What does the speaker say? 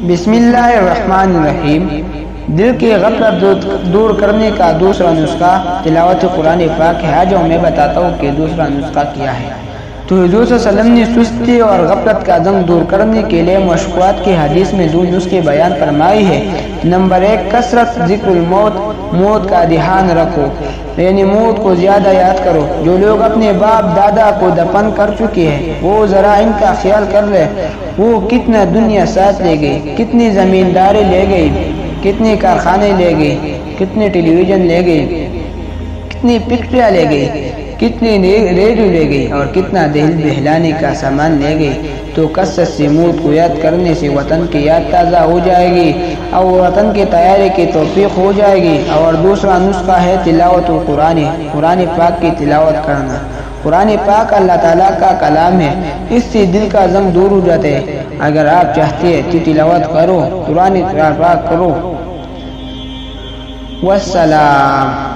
بسم اللہ الرحمن الرحیم۔ دل کی غفلت دور کرنے کا دوسرا نسخہ تلاوت قرآن پاک ہے۔ آج میں بتاتا ہوں کہ دوسرا نسخہ کیا ہے۔ تو حضور صلی اللہ علیہ وسلم نے سستی اور غفلت کا زنگ دور کرنے کے لیے مشقات کی حدیث میں دو نسخے بیان فرمائی ہے۔ نمبر 1، کثرت ذکر الموت، موت کا دھیان رکھو، یعنی موت کو زیادہ یاد کرو۔ جو لوگ اپنے باپ دادا کو دفن کر چکے ہیں وہ ذرا ان کا خیال کر لے، وہ کتنا دنیا ساتھ لے گئی، کتنی زمینداری لے گئی، کتنے کارخانے لے گئی، کتنے ٹیلی ویژن لے گئی، کتنی پکچریاں لے گئی، کتنی ریڈیو لے گئی اور کتنا دل بہلانے کا سامان لے گئی۔ تو کثرت سے موت کو یاد کرنے سے وطن کی یاد تازہ ہو جائے گی اور وطن کی تیاری کی توفیق ہو جائے گی۔ اور دوسرا نسخہ ہے تلاوت قرآن پاک کی تلاوت کرنا۔ قرآن پاک اللہ تعالیٰ کا کلام ہے، اس سے دل کا زنگ دور ہو جاتے ہیں۔ اگر آپ چاہتے ہیں تو تلاوت کرو، قرآن پاک کرو۔ والسلام۔